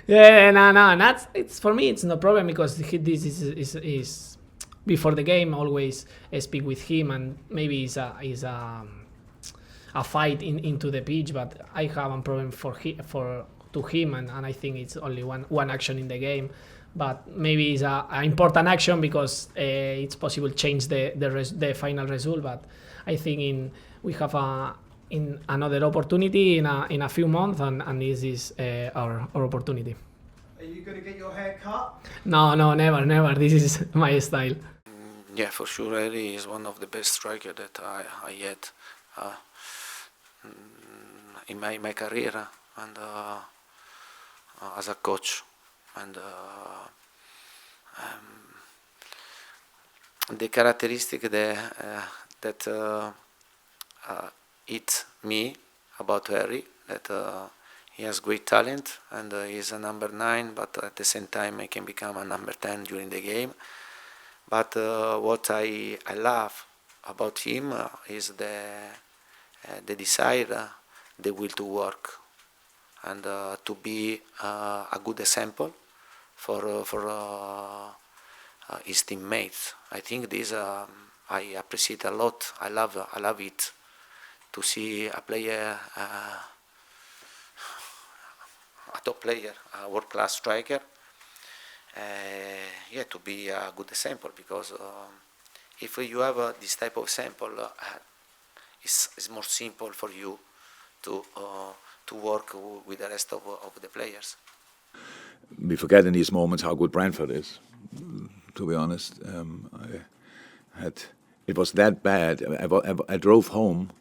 Yeah, no. That's it's for me. It's no problem because this is before the game. Always speak with him, and maybe is a fight into the pitch. But I have a problem to him, and I think it's only one action in the game. But maybe it's an important action because it's possible to change the final result. But I think we have in another opportunity in a few months, and this is our opportunity. Are you going to get your hair cut? No, never. This is my style. Yeah, for sure, Eddie is one of the best strikers that I had in my career and as a coach. And the characteristic that hit me about Harry, that he has great talent and he's a number 9, but at the same time he can become a number 10 during the game. But what I love about him is the desire, the will to work, and to be a good example for his teammates. I think this I appreciate a lot. I love it to see a player, a top player, a world-class striker. To be a good example, because if you have this type of example, it's more simple for you to work with the rest of the players. We forget in these moments how good Brentford is. To be honest, it was that bad. I drove home.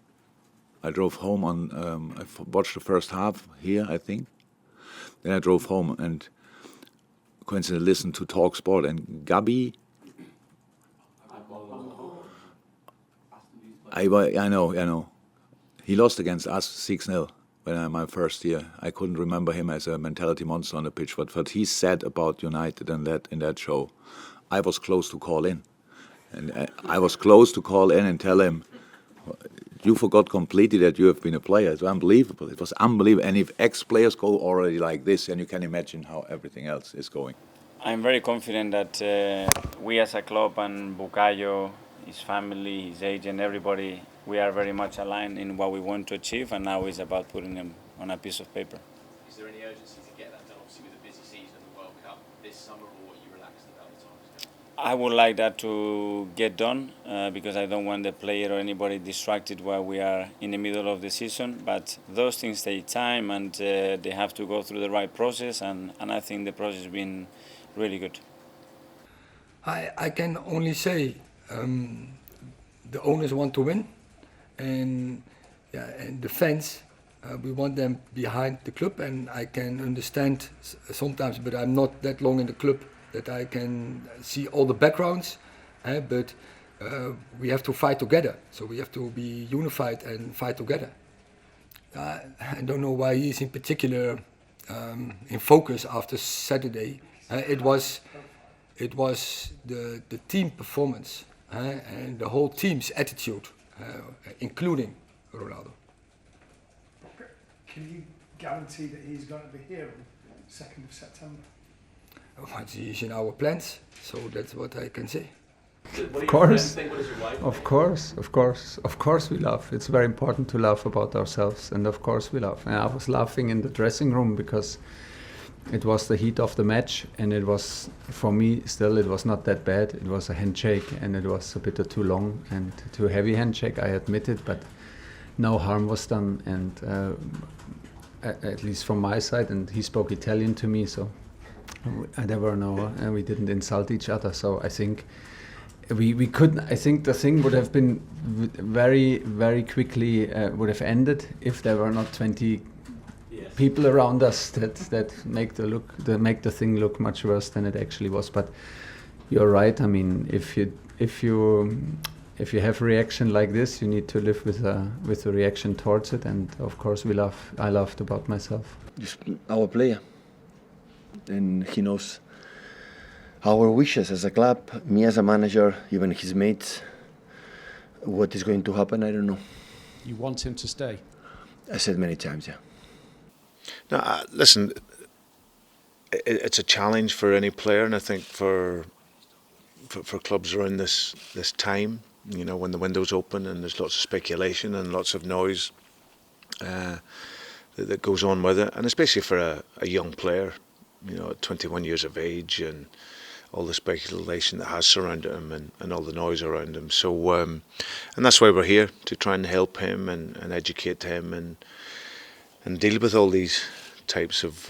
I watched the first half here, I think. Then I drove home and coincidentally listened to Talk Sport, and Gabi. I know. He lost against us 6-0 when my first year. I couldn't remember him as a mentality monster on the pitch, but what he said about United in that show, I was close to call in. And I was close to call in and tell him, you forgot completely that you have been a player. It's unbelievable. It was unbelievable. And if ex-players go already like this, then you can imagine how everything else is going. I'm very confident that we as a club and Bukayo, his family, his agent, everybody, we are very much aligned in what we want to achieve, and now it's about putting them on a piece of paper. Is there any urgency to get that done, obviously with a busy season of the World Cup this summer, or are you relaxed about the time? I would like that to get done because I don't want the player or anybody distracted while we are in the middle of the season. But those things take time, and they have to go through the right process, and I think the process has been really good. I can only say the owners want to win, and the fans, we want them behind the club, and I can understand sometimes, but I'm not that long in the club that I can see all the backgrounds, but we have to fight together, so we have to be unified and fight together. I don't know why he's in particular in focus after Saturday. It was the team performance and the whole team's attitude, including Ronaldo. Can you guarantee that he's going to be here on 2nd of September? He's in our plans, so that's what I can say. Of course, we laugh. It's very important to laugh about ourselves, and of course we laugh. And I was laughing in the dressing room because it was the heat of the match, and it was, for me, still it was not that bad. It was a handshake, and it was a bit too long and too heavy handshake, I admit it, but no harm was done, and at least from my side, and he spoke Italian to me, so I never know, and we didn't insult each other, so I think we couldn't. I think the thing would have been very, very quickly would have ended if there were not 20 people around us that make the thing look much worse than it actually was. But you're right. I mean, if you have a reaction like this, you need to live with a reaction towards it. And of course, I laughed about myself. He's our player, and he knows our wishes as a club, me as a manager, even his mates. What is going to happen, I don't know. You want him to stay? I said many times, yeah. No, listen, it's a challenge for any player, and I think for clubs around this time, you know, when the window's open and there's lots of speculation and lots of noise that goes on with it, and especially for a young player, you know, at 21 years of age, and all the speculation that has surrounded him and all the noise around him. So, and that's why we're here, to try and help him and educate him and deal with all these types of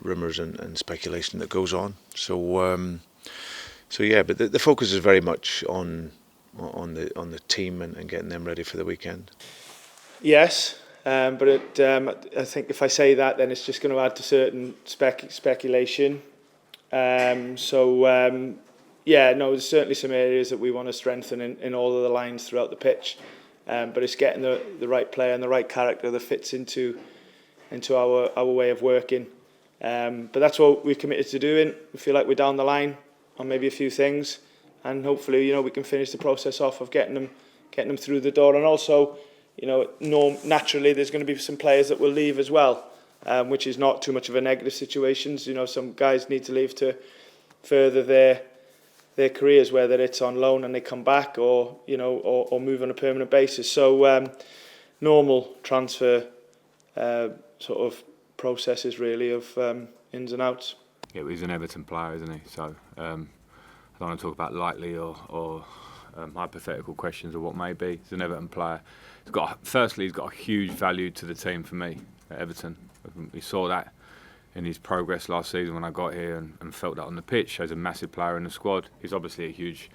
rumours and speculation that goes on. So, so yeah, but the focus is very much on the team and getting them ready for the weekend. Yes. But I think if I say that, then it's just going to add to certain speculation. Yeah, no, there's certainly some areas that we want to strengthen in all of the lines throughout the pitch. But it's getting the right player and the right character that fits into our way of working. But that's what we're committed to doing. We feel like we're down the line on maybe a few things, and hopefully, you know, we can finish the process off of getting them through the door. And also, you know, naturally there's going to be some players that will leave as well, which is not too much of a negative situation. You know, some guys need to leave to further their careers, whether it's on loan and they come back, or you know, or move on a permanent basis. So normal transfer sort of processes really of ins and outs. Yeah, he's an Everton player, isn't he? So I don't want to talk about lightly or hypothetical questions of what may be. He's an Everton player. Firstly, he's got a huge value to the team for me at Everton. We saw that in his progress last season when I got here and felt that on the pitch. As a massive player in the squad, he's obviously a huge,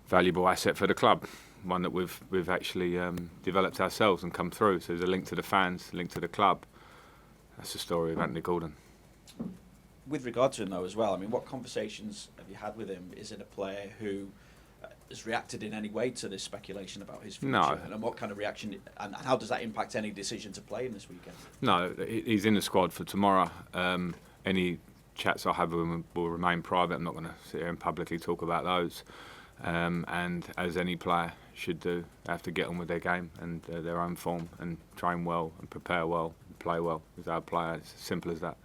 valuable asset for the club. One that we've actually developed ourselves and come through. So there's a link to the fans, a link to the club. That's the story of Anthony Gordon. With regard to him though as well, I mean, what conversations have you had with him? Is it a player who has reacted in any way to this speculation about his future? No. And what kind of reaction, and how does that impact any decision to play him this weekend? No, he's in the squad for tomorrow. Any chats I have with him will remain private. I'm not going to sit here and publicly talk about those. And as any player should do, they have to get on with their game and their own form and train well and prepare well and play well. As our player, it's as simple as that.